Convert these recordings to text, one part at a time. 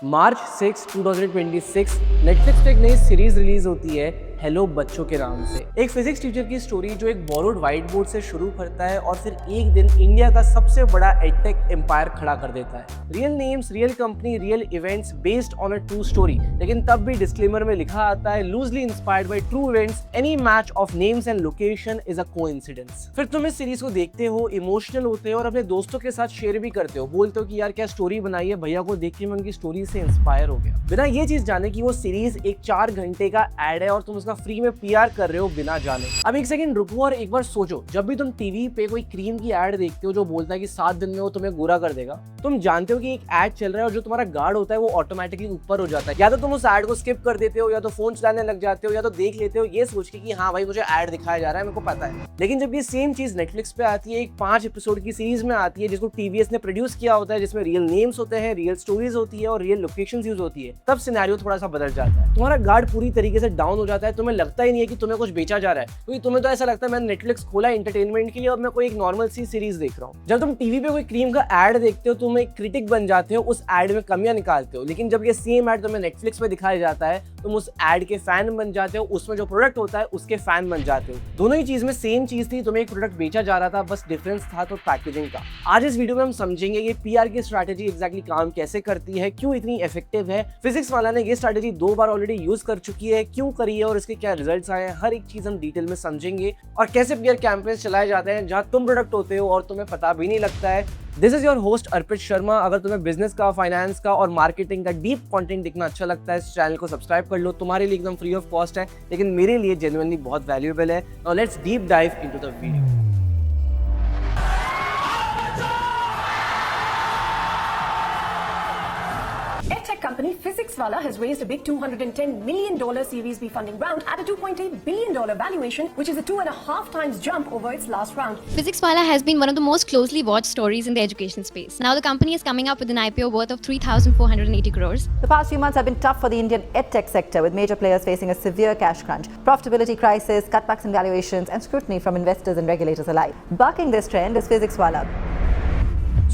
मार्च 6, 2026 Netflix पे एक नई सीरीज रिलीज होती है हेलो बच्चों के नाम से। एक फिजिक्स टीचर की स्टोरी जो एक बोरोड व्हाइट बोर्ड से शुरू करता है और फिर एक दिन इंडिया का सबसे बड़ा एडटेक एम्पायर खड़ा कर देता है। Real names, real company, real events based on a true story, लेकिन तब भी डिस्क्लेमर में लिखा आता है loosely inspired by true events, any match of names and location is a coincidence. फिर तुम इस सीरीज को देखते हो, इमोशनल होते हो और अपने दोस्तों के साथ शेयर भी करते हो, बोलते हो कि यार क्या स्टोरी बनाई है, भैया को देख के मैं उनकी स्टोरी से इंस्पायर हो गया। बिना ये चीज जाने कि वो सीरीज एक 4 घंटे का एड है और तुम उसका फ्री में पीआर कर रहे हो बिना जाने। अब एक सेकंड रुको और एक बार सोचो, जब भी तुम टीवी पे कोई क्रीम की एड देखते हो जो बोलता है कि 7 दिन में वो तुम्हें गोरा कर देगा, तुम जानते हो कि एक एड चल रहा है और जो तुम्हारा गार्ड होता है वो ऑटोमेटिकली ऊपर हो जाता है। या तो तुम उस एड को स्किप कर देते हो, या तो फोन चलाने लग जाते हो, या तो देख लेते हो ये सोच के कि हाँ भाई मुझे एड दिखाया जा रहा है, मेरे को पता है। लेकिन जब ये सेम चीज नेटफ्लिक्स पे आती है, एक 5 एपिसोड की सीरीज में आती है जिसको टीवीएस ने प्रोड्यूस किया होता है, जिसमें रियल नेम्स होते हैं, रियल स्टोरीज होती है और रियल लोकेशंस यूज होती है, तब सिनेरियो थोड़ा सा बदल जाता है। तुम्हारा गार्ड पूरी तरीके से डाउन हो जाता है, तुम्हें लगता ही नहीं है कि तुम्हें कुछ बेचा जा रहा है, क्योंकि तुम्हें तो ऐसा लगता है मैंने नेटफ्लिक्स खोला एंटरटेनमेंट के लिए और मैं कोई एक नॉर्मल सी सीरीज देख रहा हूँ। जब तुम टीवी पे कोई क्रीम का एड देखते हो तुम एक क्रिटिक बन जाते हो, उस एड में कमियां निकालते हो, लेकिन जब ये सेम एड तुम्हें नेटफ्लिक्स पे दिखाया जाता है तुम उस एड के फैन बन जाते हो, उसमें जो प्रोडक्ट होता है उसके फैन बन जाते हो। दोनों ही चीज में सेम चीज थी, तुम्हें एक प्रोडक्ट बेचा जा रहा था, बस डिफरेंस था तो पैकेजिंग का। आज इस वीडियो में हम समझेंगे ये पीआर की स्ट्रैटेजी एग्जैक्टली काम कैसे करती है, क्यों इतनी इफेक्टिव है, फिजिक्स वाला ने ये स्ट्रैटेजी 2 बार ऑलरेडी यूज कर चुकी है, क्यों करी है और इसके क्या रिजल्ट्स आए हैं, हर एक चीज हम डिटेल में समझेंगे। और कैसे पीआर कैंपेन्स चलाए जाते हैं जहां तुम प्रोडक्ट होते हो और तुम्हें पता भी नहीं लगता है। दिस इज योर होस्ट अर्पित शर्मा। अगर तुम्हें बिजनेस का, फाइनेंस का और मार्केटिंग का डीप कंटेंट देखना अच्छा लगता है, इस चैनल को सब्सक्राइब कर लो। तुम्हारे लिए एकदम फ्री ऑफ कॉस्ट है, लेकिन मेरे लिए जेन्युइनली बहुत वैल्यूएबल है। Now let's deep dive into the video. EdTech company PhysicsWallah has raised a big $210 million Series B funding round at a $2.8 billion valuation, which is a 2.5 times jump over its last round. PhysicsWallah has been one of the most closely watched stories in the education space. Now the company is coming up with an IPO worth of 3,480 crores. The past few months have been tough for the Indian EdTech sector, with major players facing a severe cash crunch, profitability crisis, cutbacks in valuations, and scrutiny from investors and regulators alike. Bucking this trend is PhysicsWallah.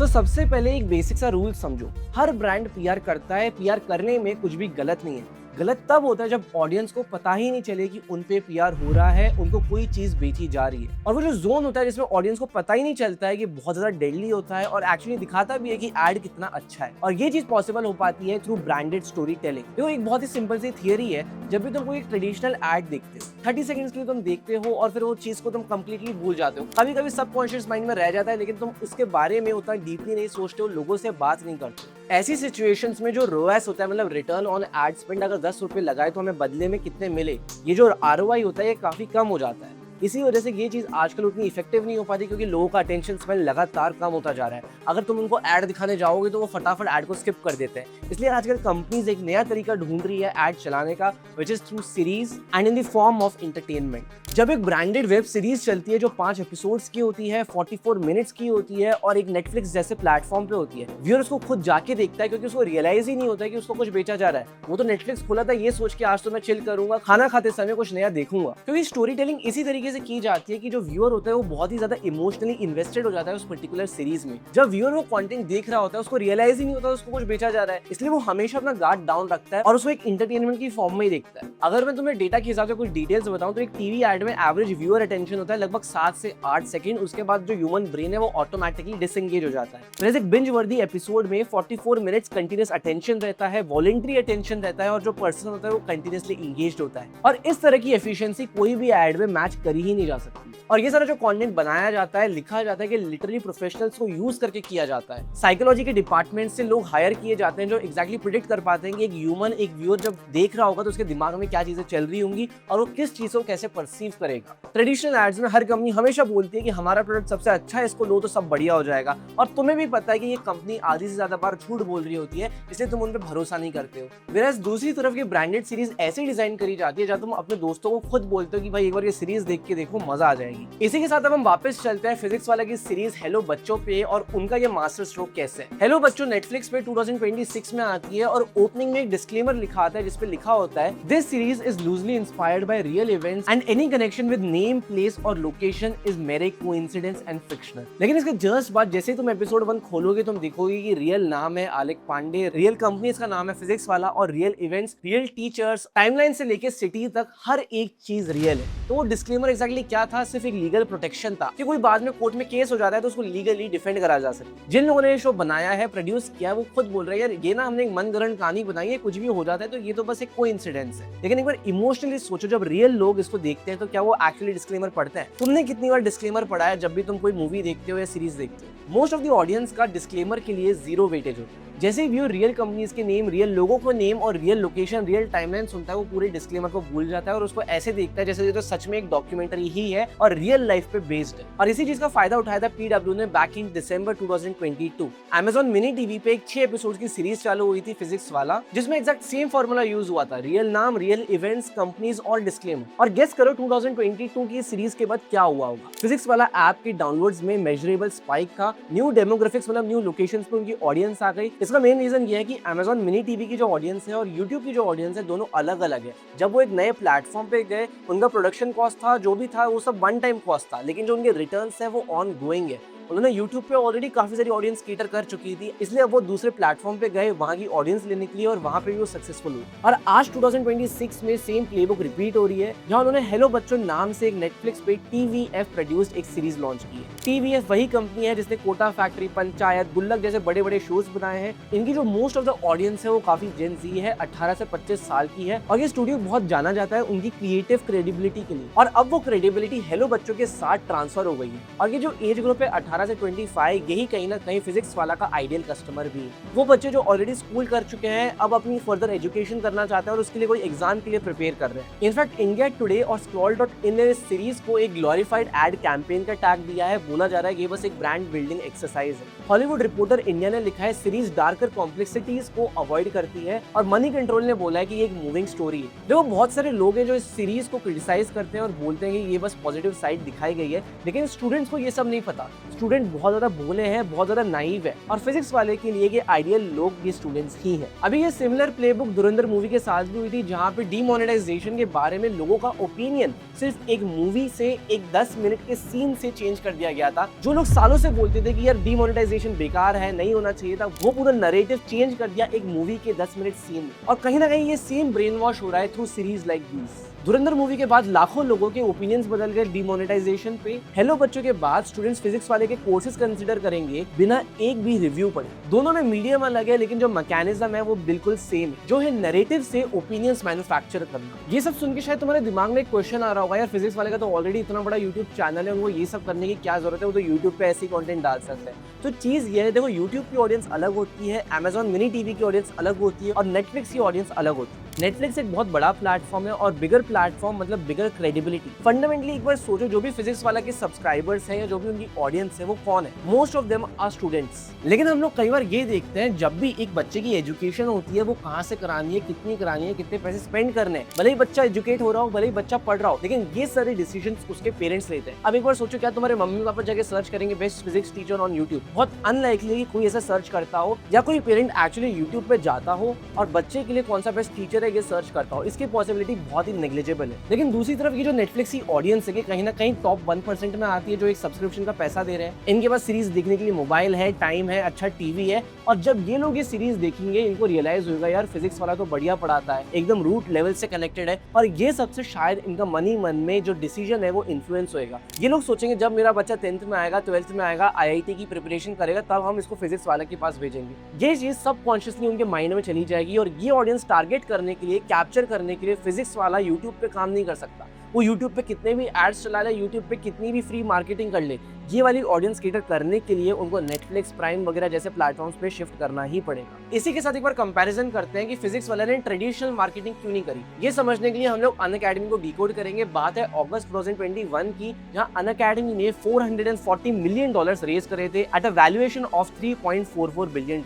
सबसे पहले एक basic सा rule समझो, हर brand PR करता है, PR करने में कुछ भी गलत नहीं है। गलत तब होता है जब ऑडियंस को पता ही नहीं चले कि उन पे पीआर हो रहा है, उनको कोई चीज बेची जा रही है। और वो जो जोन होता है जिसमें ऑडियंस को पता ही नहीं चलता है कि बहुत ज्यादा डेडली होता है और एक्चुअली दिखाता भी है कि एड कितना अच्छा है। और ये चीज पॉसिबल हो पाती है थ्रू ब्रांडेड स्टोरी टेलिंग। देखो एक बहुत ही सिंपल सी थियरी है, जब भी तुम कोई एक ट्रेडिशनल एड देखते हो 30 सेकंड्स के लिए तुम देखते हो और फिर वो चीज को तुम कंप्लीटली भूल जाते हो। कभी कभी सबकॉन्शियस माइंड में रह जाता है, लेकिन तुम उसके बारे में उतना डीपली नहीं सोचते हो, लोगों से बात नहीं करते। ऐसी सिचुएशंस में जो रोएस होता है, मतलब रिटर्न ऑन एड स्पेंड, अगर 10 रुपए लगाए तो हमें बदले में कितने मिले, ये जो आरओआई होता है ये काफी कम हो जाता है। इसी वजह से ये चीज आजकल उतनी इफेक्टिव नहीं हो पाती, क्योंकि लोगों का अटेंशन स्पेन लगातार कम होता जा रहा है। अगर तुम उनको ऐड दिखाने जाओगे तो वो फटाफट ऐड को स्किप कर देते हैं। इसलिए आजकल कंपनीज एक नया तरीका ढूंढ रही है ऐड चलाने का, which is through series and in the form of entertainment. जब एक ब्रांडेड वेब सीरीज चलती है जो 5 एपिसोड्स की होती है, 44 मिनट्स की होती है और एक नेटफ्लिक्स जैसे प्लेटफॉर्म पे होती है, व्यूअर उसको खुद जाके देखता है, क्योंकि उसको रियलाइज ही नहीं होता है कि उसको कुछ बेचा जा रहा है। वो तो नेटफ्लिक्स खोला था ये सोच के आज तो मैं चिल करूंगा, खाना खाते समय कुछ नया देखूंगा। क्योंकि स्टोरी टेलिंग इसी तरीके से की जाती है कि जो व्यूअर होता है वो बहुत ही ज्यादा इमोशनली इन्वेस्टेड हो जाता है उस पर्टिकुलर सीरीज में। जब व्यूअर वो कंटेंट देख रहा होता है उसको रियलाइज ही नहीं होता उसको कुछ बेचा जा रहा है, इसलिए वो हमेशा अपना गार्ड डाउन रखता है और उसको एक एंटरटेनमेंट की फॉर्म में ही देखता है। अगर मैं तुम्हें डेटा के हिसाब से कुछ डिटेल्स बताऊं तो एक टीवी एड में एवरेज व्यूअर अटेंशन होता है लगभग 7 से 8 सेकंड। उसके बाद जो ह्यूमन ब्रेन है वो ऑटोमेटिकली डिसएंगेज हो जाता है। वैसे एक बिंज वर्दी एपिसोड में 44 मिनट्स कंटीन्यूअस अटेंशन रहता है, वॉलंटरी अटेंशन रहता है और जो पर्सन होता है वो कंटीन्यूअसली एंगेज्ड होता है। और इस तरह की एफिशिएंसी कोई भी एड में मैच कर ही नहीं जा सकती। और ये सारा जो कंटेंट बनाया जाता है, लिखा जाता है कि लिटरली प्रोफेशनल्स को यूज करके किया जाता है। साइकोलॉजी के डिपार्टमेंट से लोग हायर किए जाते हैं जो एग्जैक्टली प्रिडिक्ट कर पाते हैं कि एक ह्यूमन, एक व्यूअर जब देख रहा होगा तो उसके दिमाग में क्या चीजें चल रही होंगी और वो किस चीज को कैसे परसीव करेगा। ट्रेडिशनल एड्स में हर कंपनी हमेशा बोलती है कि हमारा प्रोडक्ट सबसे अच्छा है, इसको लो तो सब बढ़िया हो जाएगा। और तुम्हें भी पता है कि ये कंपनी आधी से ज्यादा बार झूठ बोल रही होती है, इसलिए तुम उन पर भरोसा नहीं करते हो। वेराज दूसरी तरफ की ब्रांडेड सीरीज ऐसे डिजाइन करी जाती है जहां तुम अपने दोस्तों को खुद बोलते हो कि भाई एक बार ये सीरीज देख के देखो, मजा आ जाएगी। जाएगी। इसी के साथ अब हम वापस चलते हैं फिजिक्स वाला की सीरीज हेलो बच्चों पे और उनका ये मास्टर स्ट्रोक कैसे है। हेलो बच्चों नेटफ्लिक्स पे 2026 में आती है और ओपनिंग में एक डिस्क्लेमर लिखा आता है जिसपे लिखा होता है this series is loosely inspired by real events and any connection with name, place और लोकेशन इज मेरे कोइंसिडेंस एंड फिक्शनल। लेकिन इसके जस्ट बाद जैसे तुम एपिसोड 1 खोलोगे तुम देखोगे कि रियल नाम है आलेख पांडे, रियल कंपनी इसका नाम है फिजिक्स वाला और real events, real teachers, timeline से लेके सिटी तक हर एक चीज रियल है। तो वो डिस्क्लेमर एग्जैक्टली क्या था? सिर्फ एक लीगल प्रोटेक्शन था कि कोई बाद में कोर्ट में केस हो जाता है तो उसको लीगली डिफेंड करा जा सके। जिन लोगों ने ये शो बनाया है, प्रोड्यूस किया है, वो खुद बोल रहे हैं यार ये ना हमने एक मनगढ़ंत कहानी बनाई है, कुछ भी हो जाता है तो ये तो बस एक कोइंसिडेंस है। लेकिन एक बार इमोशनली सोचो, जब रियल लोग इसको देखते हैं तो क्या वो एक्चुअली डिस्क्लेमर पढ़ते हैं? तुमने कितनी बार डिस्क्लेमर पढ़ा है जब भी तुम कोई मूवी देखते हो या सीरीज देखते हो? मोस्ट ऑफ द ऑडियंस का डिस्क्लेमर के लिए 0 वेटेज होता है। जैसे ही व्यू रियल कंपनीज के नेम, रियल लोगों को नेम और रियल लोकेशन, रियल टाइमलाइन सुनता है वो पूरे डिस्क्लेमर को भूल जाता है और उसको ऐसे देखता है जैसे ये तो सच में एक डॉक्यूमेंट्री ही है और रियल लाइफ पे बेस्ड है। और इसी चीज का फायदा उठाया था PW ने back in December 2022। Amazon mini TV पे एक 6 एपिसोड की सीरीज चालू हुई थी फिजिक्स वाला, जिसमें एग्जैक्ट सेम फॉर्मूला यूज हुआ था, रियल नाम, रियल इवेंट्स, कंपनीज और डिस्क्लेमर। और गेस करो 2022 की सीरीज के बाद क्या हुआ होगा? फिजिक्स वाला ऐप के डाउनलोड्स में मेजरेबल स्पाइक था, न्यू डेमोग्राफिक्स मतलब न्यू लोकेशंस पे उनकी ऑडियंस आ गई। इसका मेन रीजन ये है कि Amazon मिनी टीवी की जो ऑडियंस है और YouTube की जो ऑडियंस है दोनों अलग अलग है। जब वो एक नए प्लेटफॉर्म पे गए, उनका प्रोडक्शन कॉस्ट था, जो भी था वो सब वन टाइम कॉस्ट था, लेकिन जो उनके रिटर्न्स है वो ऑन गोइंग है। उन्होंने YouTube पे ऑलरेडी काफी सारी ऑडियंस केटर कर चुकी थी, इसलिए अब वो दूसरे प्लेटफॉर्म पे गए वहां की ऑडियंस लेने के लिए और वहां पे भी वो सक्सेसफुल हुए। और आज 2026 में सेम प्लेबुक रिपीट हो रही है, जहां उन्होंने हेलो बच्चों नाम से एक नेटफ्लिक्स पे TVF प्रोड्यूस्ड एक सीरीज लॉन्च की है। TVF वही कंपनी है जिसने कोटा फैक्ट्री, पंचायत, गुल्लक जैसे बड़े बड़े शोज बनाए हैं। इनकी जो मोस्ट ऑफ द ऑडियंस है वो काफी जेन ज़ी है, 18 से 25 साल की है और ये स्टूडियो बहुत जाना जाता है उनकी क्रिएटिव क्रेडिबिलिटी के लिए। और अब वो क्रेडिबिलिटी हेलो बच्चों के साथ ट्रांसफर हो गई है और ये जो एज ग्रुप है 18 से 25, यही कहीं ना कहीं फिजिक्स वाला का आइडियल कस्टमर भी है। वो बच्चे जो ऑलरेडी स्कूल कर चुके हैं, अब अपनी फर्दर एजुकेशन करना चाहते हैं और उसके लिए कोई एग्जाम के लिए प्रिपेयर कर रहे हैं। इनफैक्ट इंडिया टुडे और Scroll.in ने इस सीरीज को एक ग्लोरीफाइड एड कैंपेन का टैग दिया है। बोला जा रहा है ये बस एक ब्रांड बिल्डिंग एक्सरसाइज है। हॉलीवुड रिपोर्टर इंडिया ने लिखा है सीरीज डार्कर कॉम्प्लेक्सिटीज को अवॉइड करती है और मनी कंट्रोल ने बोला है कि ये एक मूविंग स्टोरी है। देखो बहुत सारे लोग हैं जो इस सीरीज को क्रिटिसाइज करते हैं और बोलते हैं कि ये बस पॉजिटिव साइड दिखाई गई है, लेकिन स्टूडेंट्स को ये सब नहीं पता। स्टूडेंट बहुत ज्यादा भोले हैं, बहुत ज्यादा नाइव है और फिजिक्स वाले के लिए ये आइडियल लोग ये स्टूडेंट्स ही हैं। अभी ये सिमिलर प्लेबुक धुरंधर मूवी के साथ भी हुई थी, जहां पे डीमोनेटाइजेशन के बारे में लोगों का ओपिनियन सिर्फ एक मूवी से एक 10 मिनट के सीन से चेंज कर दिया गया था। जो लोग सालों से बोलते थे कि यार डीमोनेटाइजेशन बेकार है, नहीं होना चाहिए था, वो पूरा नरेटिव चेंज कर दिया एक मूवी के 10 मिनट सीन में। और कहीं ना कहीं ये सेम ब्रेन वॉश हो रहा है through series like this. Dhurandhar movie के बाद लाखों लोगों के ओपिनियंस बदल गए डीमोनेटाइजेशन पे। हेलो बच्चों के बाद स्टूडेंट्स फिजिक्स वाले के कोर्सेज कंसीडर करेंगे बिना एक भी रिव्यू पढ़े। दोनों में मीडियम अलग है, लेकिन जो मैकेनिज्म है वो बिल्कुल सेम है, जो है नैरेटिव से ओपिनियंस मैन्युफैक्चर करना। ये सब सुन के शायद तुम्हारे दिमाग में एक क्वेश्चन आ रहा होगा, यार फिजिक्स वाले का तो ऑलरेडी इतना बड़ा यूट्यूब चैनल है, उनको ये सब करने की क्या जरूरत है, वो तो यूट्यूब पे ऐसी कंटेंट डाल सकते हैं। तो चीज ये है, देखो यूट्यूब की ऑडियंस अलग होती है, Amazon मिनी टीवी की ऑडियंस अलग होती है और नेटफ्लिक्स की ऑडियंस अलग होती है। नेटफ्लिक्स एक बहुत बड़ा प्लेटफॉर्म है और बिगर प्लेटफॉर्म मतलब बिगर क्रेडिबिलिटी। फंडामेंटली एक बार सोचो, जो भी फिजिक्स वाला के सब्सक्राइबर्स हैं या जो भी उनकी ऑडियंस है वो कौन है? Most of them are students. लेकिन हम लोग कई बार ये देखते हैं जब भी एक बच्चे की एजुकेशन होती है वो कहाँ से करानी है, कितनी करानी है, कितने पैसे स्पेंड करने हैं। भले ही बच्चा एजुकेट हो रहा हो, भले ही बच्चा पढ़ रहा हो, लेकिन ये सारे डिसीजन उसके पेरेंट्स लेते हैं। अब एक बार सोचो, क्या तुम्हारे मम्मी पापा जाके सर्च करेंगे best physics teacher on YouTube? बहुत अनलाइकली कोई ऐसा सर्च करता हो या कोई पेरेंट एक्चुअली यूट्यूब पे जाता हो और बच्चे के लिए कौन सा बेस्ट टीचर है ये सर्च करता हो। इसकी पॉसिबिलिटी बहुत ही नेग्लिजिबल है। लेकिन दूसरी तरफ ये जो नेटफ्लिक्स की ऑडियंस है कि कहीं ना कहीं टॉप 1% में आती है, जो एक सब्सक्रिप्शन का पैसा दे रहे हैं। इनके पास सीरीज देखने के लिए मोबाइल है, टाइम है, अच्छा टीवी है, और जब ये लोग ये सीरीज देखेंगे इनको रियलाइज होगा यार फिजिक्स वाला तो बढ़िया पढ़ाता है, एकदम रूट लेवल से कनेक्टेड है, और ये सबसे शायद इनका मन में जो डिसीजन है वो इन्फ्लुएंस होएगा। ये लोग सोचेंगे जब मेरा बच्चा 10th में आएगा, 12th में आएगा, IIT की प्रिपरेशन करेगा, तब हम इसको फिजिक्स वाले के पास भेजेंगे। ये चीज सबकॉन्शियसली उनके माइंड में चली जाएगी और ये ऑडियंस टारगेट करने के लिए, कैप्चर करने के लिए फिजिक्स वाला यूट्यूब पे काम नहीं कर सकता। वो यूट्यूब पे कितने भी एड्स चला ले, यूट्यूब पे कितनी भी फ्री मार्केटिंग कर ले, ये वाली ऑडियंस केटर करने के लिए उनको नेटफ्लिक्स, प्राइम वगैरह जैसे प्लेटफॉर्म्स पे शिफ्ट करना ही पड़ेगा। इसी के साथ एक बार कंपैरिजन करते हैं कि फिजिक्स वाले ने ट्रेडिशनल मार्केटिंग क्यों नहीं करी। ये समझने के लिए हम लोग अनअकैडमी को डिकोड करेंगे। बात है अगस्त 2021 की, जहां अनअकैडमी ने $440 मिलियन रेज करे थे at a valuation of $3.44 billion.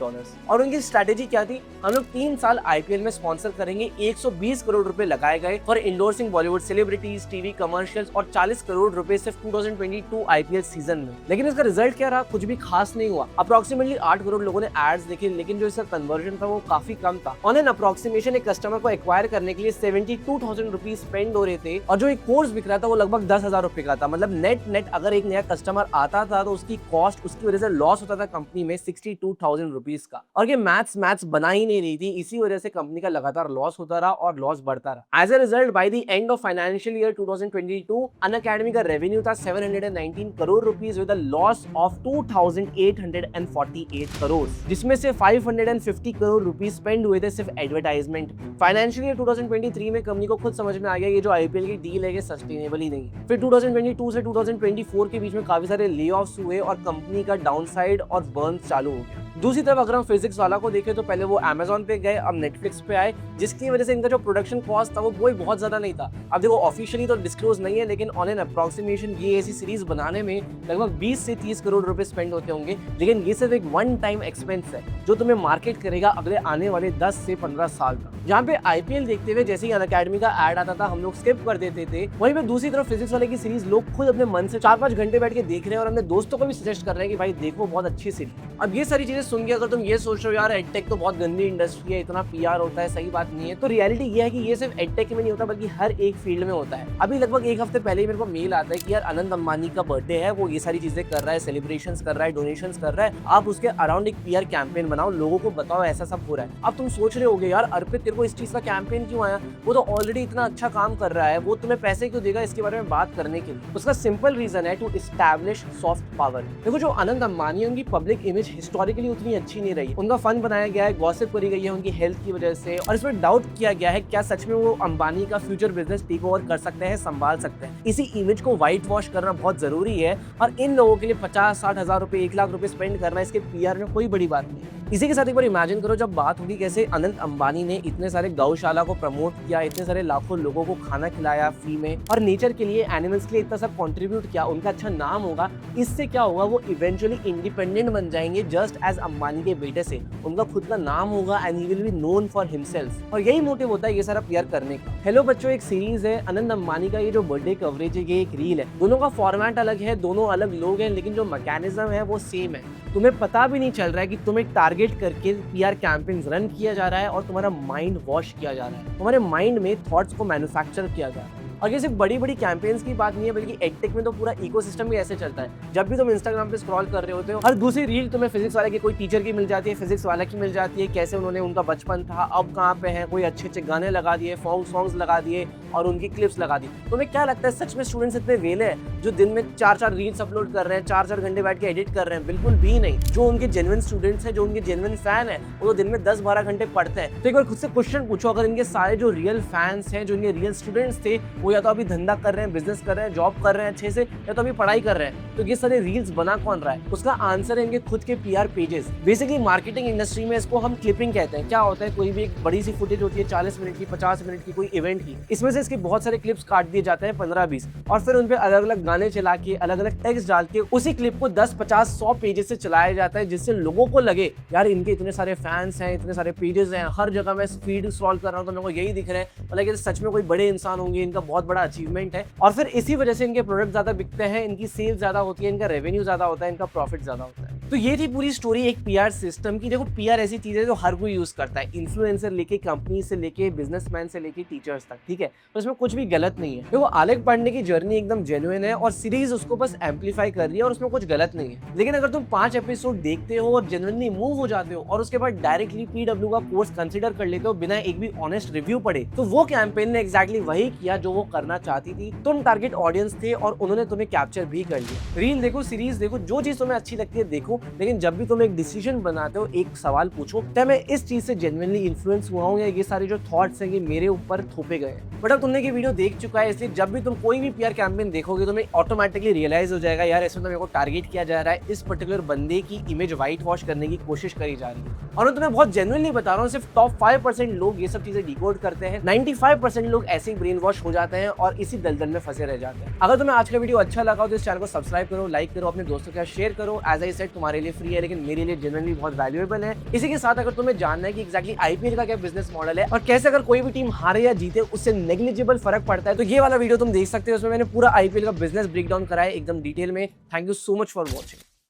और उनकी स्ट्रेटेजी क्या थी? हम लोग 3 साल आईपीएल में स्पॉन्सर करेंगे, 120 करोड़ रुपए लगाए गए for endorsing Bollywood celebrities, TV commercials और 40 करोड़ रुपए सिर्फ 2022 आईपीएल सीजन में। लेकिन इसका रिजल्ट क्या रहा? कुछ भी खास नहीं हुआ। अप्रोक्सीमेटली 8 करोड़ लोगों ने एड्स देखे, लेकिन जो इसका कन्वर्जन था वो काफी कम था। ऑन एन अप्रोक्सीमेशन एक कस्टमर को एक्वायर करने के लिए 72,000 रुपीज स्पेंड हो रहे थे और जो एक कोर्स बिक रहा था वो लगभग 10,000 रुपए का था। मतलब नेट अगर एक नया कस्टमर आता था तो उसकी कॉस्ट, उसकी वजह से लॉस होता था कंपनी में 62,000 रुपीज का। और ये मैथ्स बना ही नहीं रही थी, इसी वजह से कंपनी का लगातार लॉस होता रहा और लॉस बढ़ता रहा। As a result by the end of financial year 2022 Unacademy का रेवेन्यू था 719 crore rupees with a loss of 2,848 crore, जिसमें से 550 करोड़ रुपीज स्पेंड हुए थे सिर्फ एडवर्टाइजमेंट। फाइनेंशियल ईयर 2023 में कंपनी को खुद समझ में आ गया ये जो आईपीएल की डील है ये सस्टेनेबल ही नहीं। फिर 2022 से 2024 के बीच में काफी सारे ले ऑफ्स हुए और कंपनी का डाउनसाइड और बर्न चालू हो गया। दूसरी तरफ अगर हम फिजिक्स वाला को देखें तो पहले वो अमेजोन पे गए, अब नेटफ्लिक्स पे आए, जिसकी वजह से इनका जो प्रोडक्शन कॉस्ट था वो बहुत ज्यादा नहीं था। अब देखो ऑफिशियली तो डिस्क्लोज नहीं है, लेकिन ऑन एन अप्रोक्सीमेशन ये ऐसी सीरीज बनाने में लगभग 20 से 30 करोड़ रुपए स्पेंड होते होंगे। लेकिन ये सिर्फ एक वन टाइम एक्सपेंस है जो तुम्हें मार्केट करेगा अगले आने वाले 10 से 15 साल का। जहाँ पे आईपीएल देखते हुए जैसे ही अनअकैडमी का एड आता था हम लोग स्किप कर देते थे, वहीं पे दूसरी तरफ फिजिक्स वाले की सीरीज लोग खुद अपने मन से 4-5 घंटे बैठ के देख रहे हैं और अपने दोस्तों को भी सजेस्ट कर रहे हैं कि भाई देखो बहुत अच्छी सीरीज। अब ये सारी चीजें सुन के अगर तुम ये सोच रहे हो यार एडटेक तो बहुत गंदी इंडस्ट्री है, इतना पीआर होता है, सही बात नहीं है, तो रियलिटी ये है कि ये सिर्फ एडटेक में नहीं होता बल्कि हर एक फील्ड में होता है। अभी लगभग एक हफ्ते पहले ही मेरे को मेल आता है कि यार अनंत अंबानी का बर्थडे है, वो ये सारी चीजें कर रहा है, सेलिब्रेशंस कर रहा है, डोनेशंस कर रहा है, आप उसके अराउंड एक पीआर कैंपेन बनाओ, लोगों को बताओ ऐसा सब हो रहा है। अब तुम सोच रहे होगे यार अर्पित तेरे को इस चीज का कैंपेन क्यों आया, वो तो ऑलरेडी इतना अच्छा काम कर रहा है, वो तुम्हें पैसे क्यों देगा इसके बारे में बात करने के लिए? उसका सिंपल रीजन है टू एस्टैब्लिश सॉफ्ट पावर। देखो जो अनंत अंबानी है उनकी पब्लिक इमेज हिस्टोरिकली उतनी अच्छी नहीं रही, उनका फन बनाया गया है, गॉसिप करी गई है उनकी हेल्थ की वजह से, और इसमें डाउट किया गया है क्या सच में वो अंबानी का फ्यूचर बिजनेस टेक ओवर कर सकते हैं, संभाल सकते हैं। इसी इमेज को व्हाइट वॉश करना बहुत जरूरी है और इन लोगों के लिए 50-60 हजार रुपए, 1 लाख रुपए स्पेंड करना इसके पीआर में कोई बड़ी बात नहीं है। इसी के साथ एक बार इमेजिन करो जब बात होगी कैसे अनंत अंबानी ने इतने सारे गौशाला को प्रमोट किया, इतने सारे लाखों लोगों को खाना खिलाया फ्री में और नेचर के लिए, एनिमल्स के लिए इतना सब कंट्रीब्यूट किया, उनका अच्छा नाम होगा। इससे क्या होगा, वो इवेंचुअली इंडिपेंडेंट बन जाएंगे जस्ट एज अंबानी के बेटे से, उनका खुद का नाम होगा and he will be known for himself. और यही मोटिव होता है ये सारा पीआर करने का। हेलो बच्चों, एक सीरीज है अनंत अंबानी का, ये जो बर्थडे कवरेज है ये एक रील है, दोनों का फॉर्मेट अलग है, दोनों अलग लोग हैं, लेकिन जो मैकेनिज्म है वो सेम है। तुम्हें पता भी नहीं चल रहा है कि तुम्हें टारगेट करके पीआर कैंपेन्स रन किया जा रहा है और तुम्हारा माइंड वॉश किया जा रहा है, तुम्हारे माइंड में थॉट्स को मैन्युफैक्चर किया जा रहा है। और ये सिर्फ बड़ी बड़ी कैंपेन्स की बात नहीं है, बल्कि एडटेक में तो पूरा इकोसिस्टम भी ऐसे चलता है। जब भी तुम इंस्टाग्राम पे स्क्रॉल कर रहे होते हो, हर दूसरी रील तुम्हें फिजिक्स वाले की कोई टीचर की मिल जाती है, फिजिक्स वाला की मिल जाती है, कैसे उन्होंने उनका बचपन था, अब कहाँ पे है, कोई अच्छे अच्छे गाने लगा दिए, सॉन्ग्स लगा दिए और उनकी क्लिप्स लगा दी। तुम्हें क्या लगता है सच में स्टूडेंट्स इतने वेले हैं जो दिन में 4-4 रील्स अपलोड कर रहे हैं, 4-4 घंटे बैठ के एडिट कर रहे हैं? बिल्कुल भी नहीं। जो उनके जेन्युइन स्टूडेंट्स हैं, जो उनके जेन्युइन फैन है, वो तो दिन में 10-12 घंटे पढ़ते हैं। तो एक बार खुद से क्वेश्चन पूछो, अगर इनके सारे जो रियल फैंस हैं, जो इनके रियल स्टूडेंट्स थे, वो या तो अभी धंधा कर रहे हैं, बिजनेस कर रहे हैं, जॉब कर रहे हैं अच्छे से, या तो अभी पढ़ाई कर रहे हैं, तो ये सारे रील्स बना कौन रहा है? उसका आंसर है इनके खुद के PR pages. Basically marketing industry में इसको हम क्लिपिंग कहते हैं। क्या होता है, कोई भी एक बड़ी सी फुटेज होती है 40 मिनट की, 50 मिनट की, कोई इवेंट की, इसमें से इसके बहुत सारे क्लिप्स काट दिए जाते हैं 15-20, और फिर उन पे अलग अलग गाने चला के, अलग अलग टेक्स्ट डाल के उसी क्लिप को 10-50-100 पेजेस से चलाया जाता है, जिससे लोगों को लगे यार इनके इतने सारे फैंस हैं, इतने सारे पेजेस हैं, हर जगह मैं फीड स्क्रॉल कर रहा हूँ तो मेरे को यही दिख रहा है, मतलब सच में कोई बड़े इंसान होंगे, इनका बहुत बड़ा अचीवमेंट है। और फिर इसी वजह से इनके प्रोडक्ट ज्यादा बिकते हैं, इनकी सेल ज्यादा होती है, इनका रेवेन्यू ज्यादा होता है, इनका प्रॉफिट ज्यादा होता है। तो ये थी पूरी स्टोरी एक पीआर सिस्टम की। देखो पीआर ऐसी चीज है जो हर कोई यूज करता है, इन्फ्लुएंसर लेके, कंपनी से लेके, बिजनेसमैन से लेके टीचर्स तक, ठीक है, तो इसमें कुछ भी गलत नहीं है। देखो आलेख पांडे की जर्नी एकदम जेन्युइन है और सीरीज उसको बस एम्पलीफाई कर रही है और उसमें कुछ गलत नहीं है। लेकिन अगर तुम 5 एपिसोड देखते हो और जेन्युइनली मूव हो जाते हो और उसके बाद डायरेक्टली पीडब्ल्यू का कोर्स कंसीडर कर लेते हो बिना एक भी ऑनेस्ट रिव्यू पढ़े, तो वो कैंपेन ने एग्जैक्टली वही किया जो वो करना चाहती थी। तुम टारगेट ऑडियंस थे और उन्होंने तुम्हें कैप्चर भी कर लिया। रील देखो, सीरीज देखो, जो चीज तुम्हें अच्छी लगती है देखो, हो, लेकिन जब भी तुम एक डिसीजन बनाते हो एक सवाल पूछो, क्या मैं इस चीज से जेन्युइनली इन्फ्लुएंस हुआ हूँ या ये सारे जो थॉट्स हैं ये मेरे ऊपर थोपे गए हैं। बट अब तुमने ये वीडियो देख चुका है, इसलिए जब भी तुम कोई भी पीआर कैंपेन देखोगे तुम्हें ऑटोमेटिकली रियलाइज हो जाएगा यार इसमें तो मेरे को टारगेट किया जा रहा है, इस पर्टिकुलर बंदे की इमेज व्हाइट वॉश करने की कोशिश करी जा रही है। और मैं तुम्हें बहुत जेन्युइनली बता रहा हूँ, सिर्फ टॉप 5% लोग ये सब चीजें डिकोड करते हैं, 95% लोग ऐसे ही ब्रेन वॉश हो जाते हैं और इसी दलदल में फंसे रह जाते हैं। अगर तुम्हें आज का वीडियो अच्छा लगा हो तो इस चैनल को सब्सक्राइब करो, लाइक करो, अपने दोस्तों के साथ शेयर करो। एज आई सेड तुम्हारे लिए फ्री है लेकिन मेरे लिए जेन्युइनली बहुत वैल्यूएबल है। इसी के साथ अगर तुम्हें जानना है कि एग्जैक्टली आईपीएल का क्या बिजनेस मॉडल है और कैसे अगर कोई भी टीम हारे या जीते उससे नेग्लिजिबल फर्क पड़ता है, तो ये वाला वीडियो तुम देख सकते हो। उसमें मैंने पूरा आईपीएल का बिजनेस ब्रेकडाउन कराया एकदम डिटेल में। Thank you so much for watching.